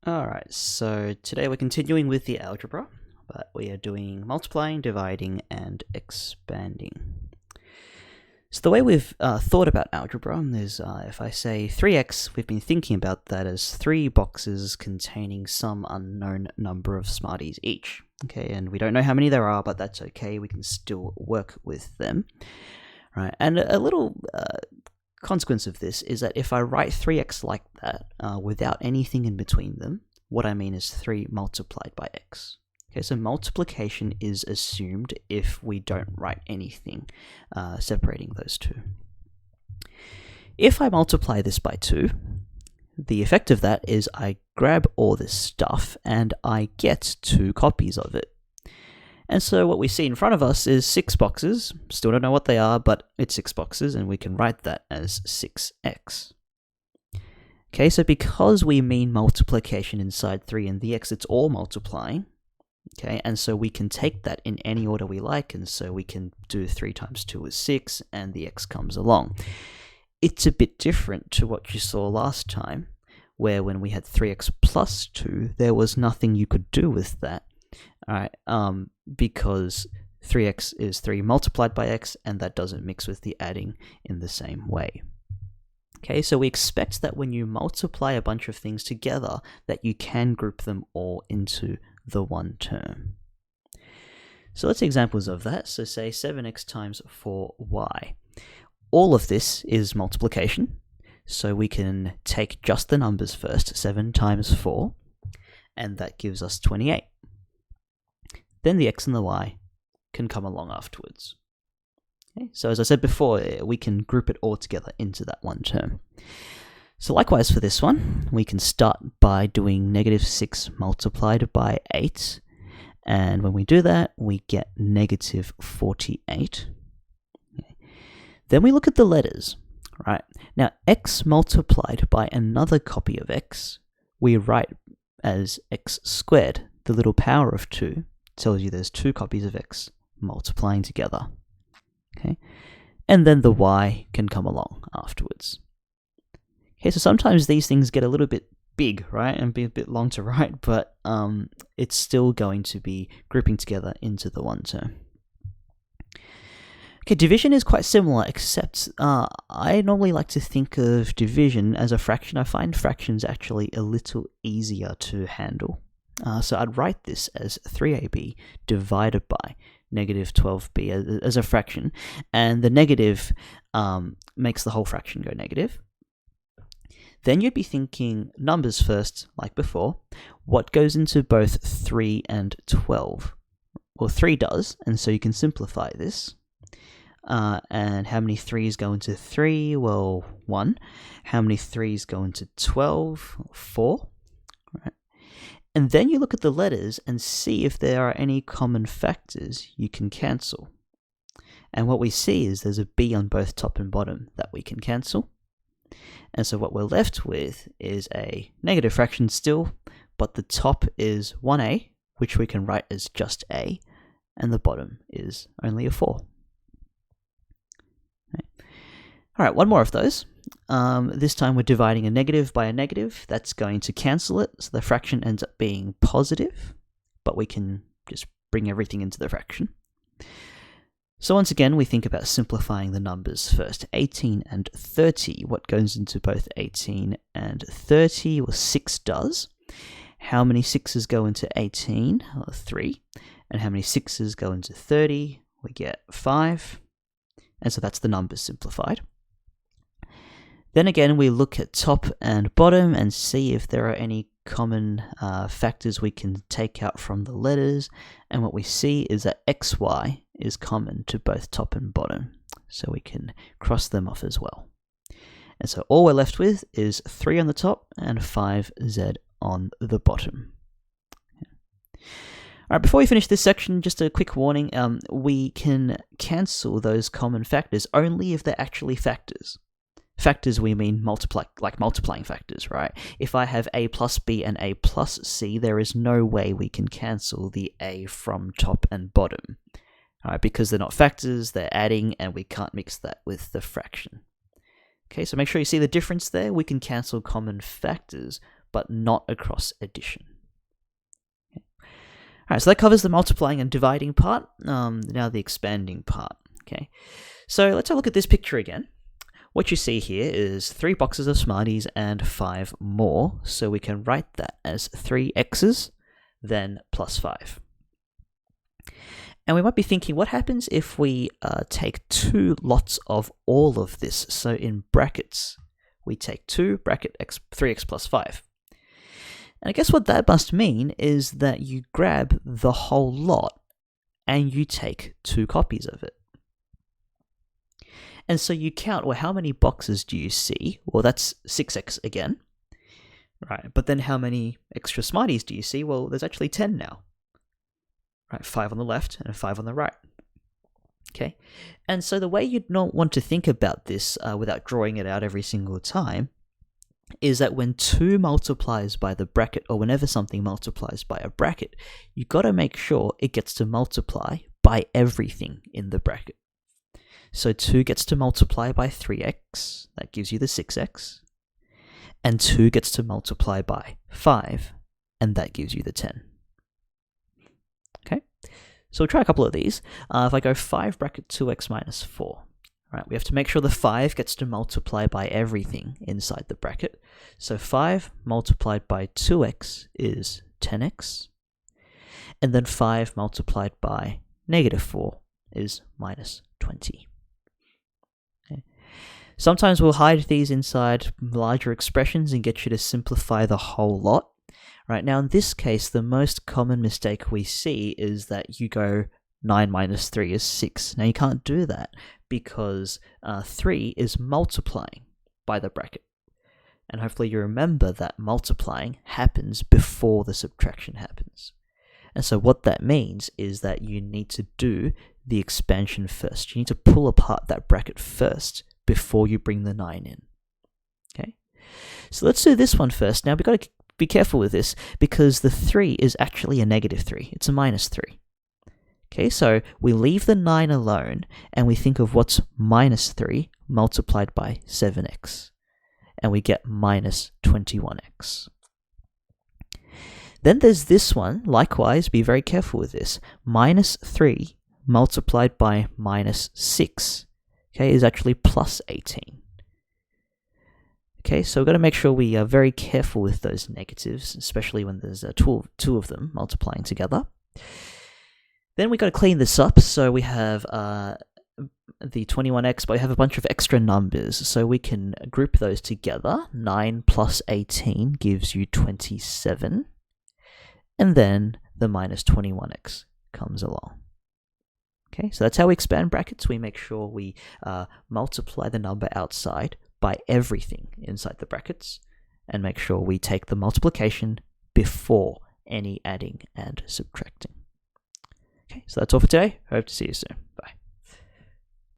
Alright, so today we're continuing with the algebra, but we are doing multiplying, dividing, and expanding. So the way we've thought about algebra is if I say 3x, we've been thinking about that as 3 boxes containing some unknown number of Smarties each. Okay, and we don't know how many there are, but that's okay, we can still work with them. Right, and a little consequence of this is that if I write 3x like that, without anything in between them, what I mean is 3 multiplied by x. Okay, so multiplication is assumed if we don't write anything separating those two. If I multiply this by 2, the effect of that is I grab all this stuff and I get 2 copies of it. And so what we see in front of us is 6 boxes. Still don't know what they are, but it's 6 boxes, and we can write that as 6x. Okay, so because we mean multiplication inside 3 and the x, it's all multiplying. Okay, and so we can take that in any order we like, and so we can do 3 times 2 is 6, and the x comes along. It's a bit different to what you saw last time, where when we had 3x plus 2, there was nothing you could do with that. Alright, because 3x is 3 multiplied by x, and that doesn't mix with the adding in the same way. Okay, so we expect that when you multiply a bunch of things together, that you can group them all into the one term. So let's see examples of that. So say 7x times 4y. All of this is multiplication, so we can take just the numbers first, 7 times 4, and that gives us 28. Then the x and the y can come along afterwards. Okay, so as I said before, we can group it all together into that one term. So likewise for this one, we can start by doing negative 6 multiplied by 8. And when we do that, we get negative 48. Okay. Then we look at the letters. Right? Now, x multiplied by another copy of x, we write as x squared. The little power of 2 tells you there's 2 copies of x multiplying together. Okay, and then the y can come along afterwards. Okay, so sometimes these things get a little bit big, right, and be a bit long to write, but it's still going to be grouping together into the one term. Okay, division is quite similar, except I normally like to think of division as a fraction. I find fractions actually a little easier to handle. So I'd write this as 3ab divided by negative 12b as a fraction, and the negative makes the whole fraction go negative. Then you'd be thinking numbers first, like before. What goes into both 3 and 12? Well, 3 does, and so you can simplify this. And how many 3's go into 3? Well, 1. How many 3's go into 12? 4. Right. And then you look at the letters and see if there are any common factors you can cancel. And what we see is there's a b on both top and bottom that we can cancel. And so what we're left with is a negative fraction still, but the top is 1a, which we can write as just a, and the bottom is only a 4. Alright, one more of those. This time we're dividing a negative by a negative. That's going to cancel it, so the fraction ends up being positive, but we can just bring everything into the fraction. So once again, we think about simplifying the numbers first. 18 and 30. What goes into both 18 and 30? Well, 6 does. How many 6's go into 18? 3. And how many 6's go into 30? We get 5. And so that's the numbers simplified. Then again, we look at top and bottom and see if there are any common factors we can take out from the letters. And what we see is that xy is common to both top and bottom. So we can cross them off as well. And so all we're left with is 3 on the top and 5z on the bottom. Alright, before we finish this section, just a quick warning. We can cancel those common factors only if they're actually factors. Factors, we mean multiplying factors, right? If I have a plus b and a plus c, there is no way we can cancel the a from top and bottom. All right, because they're not factors, they're adding, and we can't mix that with the fraction. Okay, so make sure you see the difference there. We can cancel common factors, but not across addition. Alright, so that covers the multiplying and dividing part. Now the expanding part. Okay, so let's have a look at this picture again. What you see here is 3 boxes of Smarties and 5 more, so we can write that as 3x's, then plus 5. And we might be thinking, what happens if we take 2 lots of all of this? So in brackets, we take 2 bracket x 3x plus 5. And I guess what that must mean is that you grab the whole lot and you take 2 copies of it. And so you count, well, how many boxes do you see? Well, that's 6x again, right? But then how many extra Smarties do you see? Well, there's actually 10 now, right? 5 on the left and 5 on the right. Okay, and so the way you'd not want to think about this without drawing it out every single time is that when 2 multiplies by the bracket, or whenever something multiplies by a bracket, you've got to make sure it gets to multiply by everything in the bracket. So 2 gets to multiply by 3x, that gives you the 6x, and 2 gets to multiply by 5, and that gives you the 10. Okay, so we'll try a couple of these. If I go 5 bracket 2x minus 4, right, we have to make sure the 5 gets to multiply by everything inside the bracket. So 5 multiplied by 2x is 10x, and then 5 multiplied by negative 4 is minus 20. Okay. Sometimes we'll hide these inside larger expressions and get you to simplify the whole lot. Right, now in this case, the most common mistake we see is that you go 9 minus 3 is 6. Now you can't do that because 3 is multiplying by the bracket. And hopefully you remember that multiplying happens before the subtraction happens. And so what that means is that you need to do the expansion first. You need to pull apart that bracket first before you bring the 9 in. Okay, so let's do this one first. Now we've got to be careful with this because the 3 is actually a negative 3. It's a minus 3. Okay, so we leave the 9 alone and we think of what's minus 3 multiplied by 7x. And we get minus 21x. Then there's this one, likewise, be very careful with this. Minus 3 multiplied by minus 6, okay, is actually plus 18. Okay, so we've got to make sure we are very careful with those negatives, especially when there's two of them multiplying together. Then we've got to clean this up, so we have the 21x, but we have a bunch of extra numbers, so we can group those together. 9 plus 18 gives you 27, and then the minus 21x comes along. Okay, so that's how we expand brackets. We make sure we multiply the number outside by everything inside the brackets, and make sure we take the multiplication before any adding and subtracting. Okay, so that's all for today. Hope to see you soon.